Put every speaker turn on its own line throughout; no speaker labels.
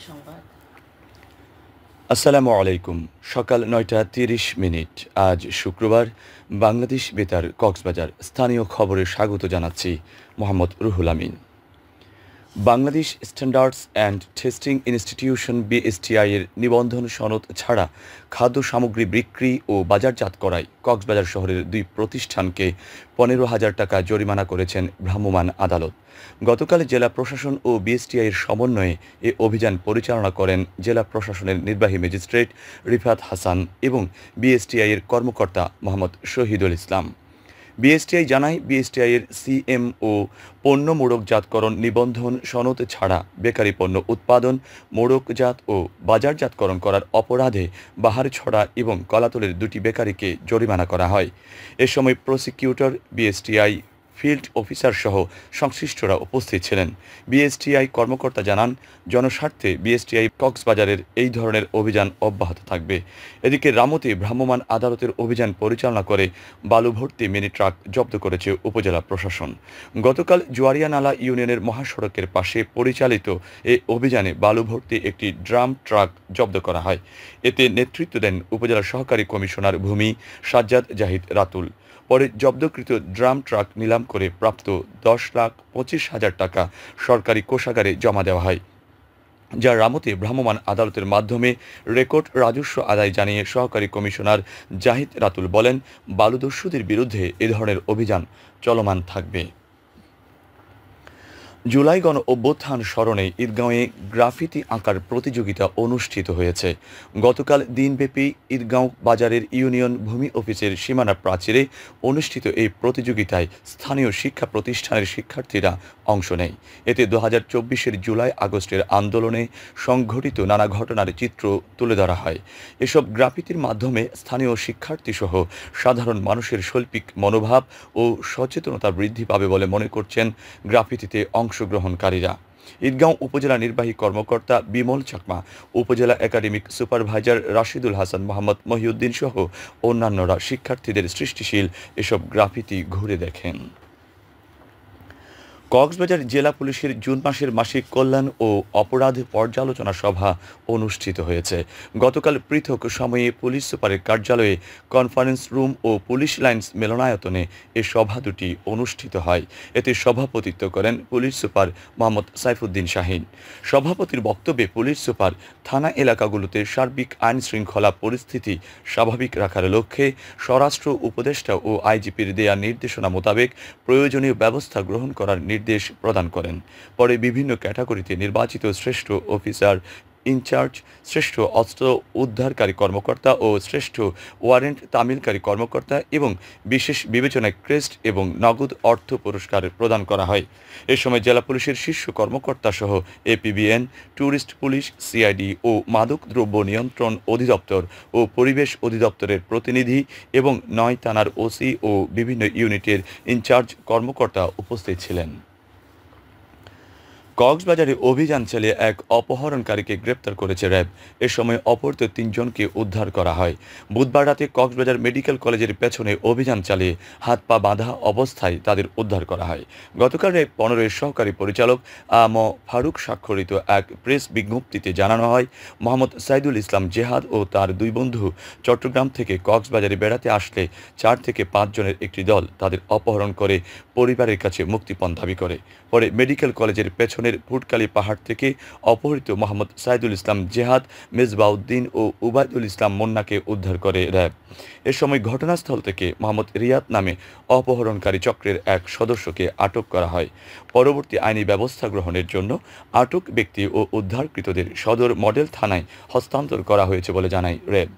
সংবাদ।
আসসালামু আলাইকুম। সকাল ৯টা ৩০ মিনিট। আজ শুক্রবার। বাংলাদেশ বেতার কক্সবাজার স্থানীয় খবরে স্বাগত জানাচ্ছি Mohammad Ruhul Amin. Bangladesh standards and testing institution BSTI এর নিবন্ধন সনদ ছাড়া খাদ্য সামগ্রী বিক্রি ও বাজারজাত করায় কক্সবাজার শহরের ২ প্রতিষ্ঠানকে ১৫,০০০ টাকা জরিমানা করেছেন ভ্রাম্যমাণ আদালত। গতকাল জেলা প্রশাসন ও বিএসটিআই এর সমন্বয়ে এ অভিযান পরিচালনা করেন জেলা প্রশাসনের নির্বাহী ম্যাজিস্ট্রেট রিফাত হাসান এবং বিএসটিআই এর কর্মকর্তা মোহাম্মদ শহীদুল ইসলাম। বিএসটিআই জানায়, বিএসটিআই এর সিএমও পণ্য মোড়কজাতকরণ নিবন্ধন সনদ ছাড়া বেকারি পণ্য উৎপাদন, মোড়কজাত ও বাজারজাতকরণ করার অপরাধে বাহারছড়া এবং কলাতলের ২টি বেকারিকে জরিমানা করা হয়। এ সময় প্রসিকিউটর, বিএসটিআই ফিল্ড অফিসার সহ সংশ্লিষ্টরা উপস্থিত ছিলেন। বিএসটিআই কর্মকর্তা জানান, জনস্বার্থে বিএসটিআই কক্সবাজারের এই ধরনের অভিযান অব্যাহত থাকবে। এদিকে রামুতে ভ্রাম্যমাণ আদালতের অভিযান পরিচালনা করে বালু ভর্তি মিনি ট্রাক জব্দ করেছে উপজেলা প্রশাসন। গতকাল জোয়ারিয়ানালা ইউনিয়নের মহাসড়কের পাশে পরিচালিত এ অভিযানে বালু ভর্তি একটি ড্রাম ট্রাক জব্দ করা হয়। এতে নেতৃত্ব দেন উপজেলা সহকারী কমিশনার ভূমি সাজ্জাদ জাহিদ রাতুল। পরে জব্দকৃত ড্রাম ট্রাক নিলাম করে প্রাপ্ত ১০,২৫,০০০ টাকা সরকারি কোষাগারে জমা দেওয়া হয়, যা রামুতে ভ্রাম্যমাণ আদালতের মাধ্যমে রেকর্ড রাজস্ব আদায় জানিয়ে সহকারী কমিশনার জাহিদ রাতুল বলেন, বালুদস্যুদের বিরুদ্ধে এ ধরনের অভিযান চলমান থাকবে। জুলাই গণ অভ্যুত্থান স্মরণে ঈদগাঁওয়ে গ্রাফিতি আঁকার প্রতিযোগিতা অনুষ্ঠিত হয়েছে। গতকাল দিনব্যাপী ঈদগাঁও বাজারের ইউনিয়ন ভূমি অফিসের সীমানা প্রাচীরে অনুষ্ঠিত এই প্রতিযোগিতায় স্থানীয় শিক্ষা প্রতিষ্ঠানের শিক্ষার্থীরা অংশ নেয়। এতে ২০২৪-এর জুলাই আগস্টের আন্দোলনে সংঘটিত নানা ঘটনার চিত্র তুলে ধরা হয়। এসব গ্রাফিতির মাধ্যমে স্থানীয় শিক্ষার্থীসহ সাধারণ মানুষের শৈল্পিক মনোভাব ও সচেতনতা বৃদ্ধি পাবে বলে মনে করছেন গ্রাফিতিতে অংশগ্রহণকারীরা। ঈদগাঁও উপজেলা নির্বাহী কর্মকর্তা বিমল চাকমা, উপজেলা একাডেমিক সুপারভাইজার রাশিদুল হাসান, মোহাম্মদ মহিউদ্দিন সহ অন্যান্যরা শিক্ষার্থীদের সৃষ্টিশীল এসব গ্রাফিতি ঘুরে দেখেন। কক্সবাজার জেলা পুলিশের জুন মাসের মাসিক কল্যাণ ও অপরাধ পর্যালোচনা সভা অনুষ্ঠিত হয়েছে। গতকাল পৃথক সময়ে পুলিশ সুপারের কার্যালয়ে, কনফারেন্স রুম ও পুলিশ লাইন্স মিলনায়তনে এ সভা দুটি অনুষ্ঠিত হয়। এতে সভাপতিত্ব করেন পুলিশ সুপার মোহাম্মদ সাইফুদ্দিন শাহিন। সভাপতির বক্তব্যে পুলিশ সুপার থানা এলাকাগুলোতে সার্বিক আইন শৃঙ্খলা পরিস্থিতি স্বাভাবিক রাখার লক্ষ্যে স্বরাষ্ট্র উপদেষ্টা ও আইজিপির দেয়া নির্দেশনা মোতাবেক প্রয়োজনীয় ব্যবস্থা গ্রহণ করার নির্দেশ প্রদান করেন। পরে বিভিন্ন ক্যাটাগরিতে নির্বাচিত শ্রেষ্ঠ অফিসার ইনচার্জ, শ্রেষ্ঠ অস্ত্র উদ্ধারকারী কর্মকর্তা ও শ্রেষ্ঠ ওয়ারেন্ট তামিলকারী কর্মকর্তা এবং বিশেষ বিবেচনায় ক্রেস্ট এবং নগদ অর্থ পুরস্কার প্রদান করা হয়। এ সময় জেলা পুলিশের শীর্ষ কর্মকর্তা সহ এপিবিএন, ট্যুরিস্ট পুলিশ, সিআইডি ও মাদক দ্রব্য নিয়ন্ত্রণ অধিদপ্তর ও পরিবেশ অধিদপ্তরের প্রতিনিধি এবং ৯ থানার ওসি ও বিভিন্ন ইউনিটের ইনচার্জ কর্মকর্তা উপস্থিত ছিলেন। কক্সবাজারে অভিযান চালিয়ে এক অপহরণকারীকে গ্রেপ্তার করেছে র্যাব। এ সময় অপহৃত ৩ জনকে উদ্ধার করা হয়। বুধবার রাতে কক্সবাজার মেডিকেল কলেজের পেছনে অভিযান চালিয়ে হাত পা বাঁধা অবস্থায় তাদের উদ্ধার করা হয়। গতকাল র্যাব ১৫-এর সহকারী পরিচালক আম ফারুক স্বাক্ষরিত এক প্রেস বিজ্ঞপ্তিতে জানানো হয়, মোহাম্মদ সাইদুল ইসলাম জেহাদ ও তার ২ বন্ধু চট্টগ্রাম থেকে কক্সবাজারে বেড়াতে আসলে ৪ থেকে ৫ জনের একটি দল তাদের অপহরণ করে পরিবারের কাছে মুক্তিপণ দাবি করে। পরে মেডিকেল কলেজের পেছনের ফুটকালি পাহাড় থেকে অপহৃত মোহাম্মদ সাইদুল ইসলাম জেহাদ, মেজবাউদ্দিন ও উবায়দুল ইসলাম মুন্নাকে উদ্ধার করে র্যাব। এ সময় ঘটনাস্থল থেকে মোহাম্মদ রিয়াদ নামে অপহরণকারী চক্রের এক সদস্যকে আটক করা হয়। পরবর্তী আইনি ব্যবস্থা গ্রহণের জন্য আটক ব্যক্তি ও উদ্ধারকৃতদের সদর মডেল থানায় হস্তান্তর করা হয়েছে বলে জানায় র্যাব।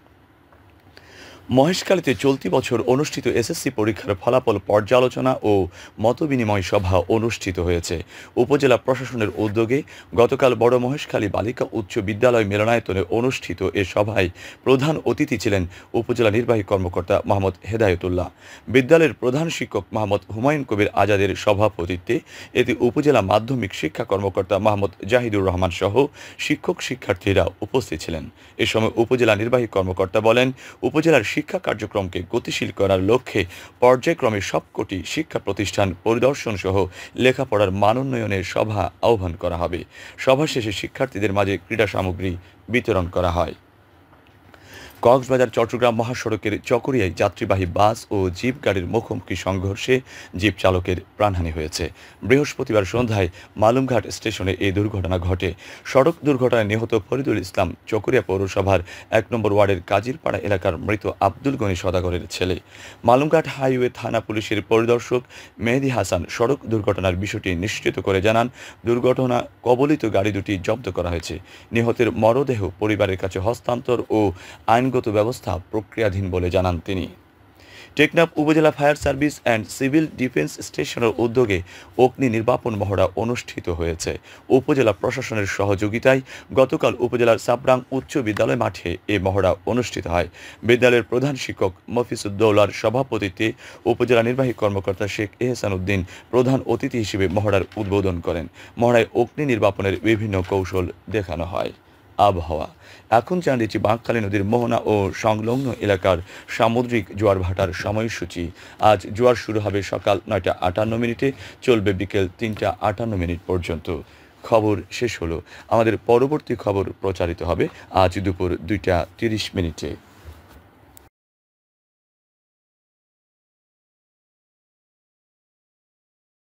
মহেশখালীতে চলতি বছর অনুষ্ঠিত এসএসসি পরীক্ষার ফলাফল পর্যালোচনা ও মতবিনিময় সভা অনুষ্ঠিত হয়েছে। উপজেলা প্রশাসনের উদ্যোগে গতকাল বড় মহেশখালী বালিকা উচ্চ বিদ্যালয় মিলনায়তনে অনুষ্ঠিত এ সভায় প্রধান অতিথি ছিলেন উপজেলা নির্বাহী কর্মকর্তা মোহাম্মদ হেদায়েতুল্লাহ। বিদ্যালয়ের প্রধান শিক্ষক মোহাম্মদ হুমায়ুন কবির আজাদের সভাপতিত্বে এতে উপজেলা মাধ্যমিক শিক্ষা কর্মকর্তা মোহাম্মদ জাহিদুর রহমান সহ শিক্ষক শিক্ষার্থীরা উপস্থিত ছিলেন। এ সময় উপজেলা নির্বাহী কর্মকর্তা বলেন, উপজেলার শিক্ষা কার্যক্রমকে গতিশীল করার লক্ষ্যে পর্যায়ক্রমে সবকটি শিক্ষা প্রতিষ্ঠান পরিদর্শন সহ লেখাপড়ার মানোন্নয়নের সভা আহ্বান করা হবে। সভা শেষে শিক্ষার্থীদের মাঝে ক্রীড়া সামগ্রী বিতরণ করা হয়। কক্সবাজার চট্টগ্রাম মহাসড়কের চকরিয়ায় যাত্রীবাহী বাস ও জিপ গাড়ির মুখোমুখি সংঘর্ষে জিপ চালকের প্রাণহানি হয়েছে। বৃহস্পতিবার সন্ধ্যায় মালুমঘাট স্টেশনে এই দুর্ঘটনা ঘটে। সড়ক দুর্ঘটনায় নিহত ফরিদুল ইসলাম চকরিয়া পৌরসভার ১ নম্বর ওয়ার্ডের কাজিরপাড়া এলাকার মৃত আব্দুল গনি সদাগরের ছেলে। মালুমঘাট হাইওয়ে থানা পুলিশের পরিদর্শক মেহেদী হাসান সড়ক দুর্ঘটনার বিষয়টি নিশ্চিত করে জানান, দুর্ঘটনা কবলিত গাড়ি দুটি জব্দ করা হয়েছে। নিহতের মরদেহ পরিবারের কাছে হস্তান্তর ও আইনগত ব্যবস্থা প্রক্রিয়াধীন বলে জানান তিনি। টেকনাফ উপজেলা fire service and civil defence স্টেশনের উদ্যোগে অগ্নি নির্বাপন মহড়া অনুষ্ঠিত হয়েছে। উপজেলা প্রশাসনের সহযোগিতায় গতকাল উপজেলার সাবরাং উচ্চ বিদ্যালয় মাঠে এ মহড়া অনুষ্ঠিত হয়। বিদ্যালয়ের প্রধান শিক্ষক মফিজউদ্দৌলার সভাপতিত্বে উপজেলা নির্বাহী কর্মকর্তা শেখ এহসান উদ্দিন প্রধান অতিথি হিসেবে মহড়ার উদ্বোধন করেন। মহড়ায় অগ্নি নির্বাপনের বিভিন্ন কৌশল দেখানো হয়। আবহাওয়া এখন জানিয়েছি বাঁকখালী নদীর মোহনা ও সংলগ্ন এলাকার সামুদ্রিক জোয়ার ভাটার সময়সূচি। আজ জোয়ার শুরু হবে সকাল ৯টা৫৮ চলবে বিকেল ৩টা৫৮ পর্যন্ত। খবর শেষ হলো। আমাদের পরবর্তী খবর প্রচারিত হবে আজ দুপুর ২টা ৩০।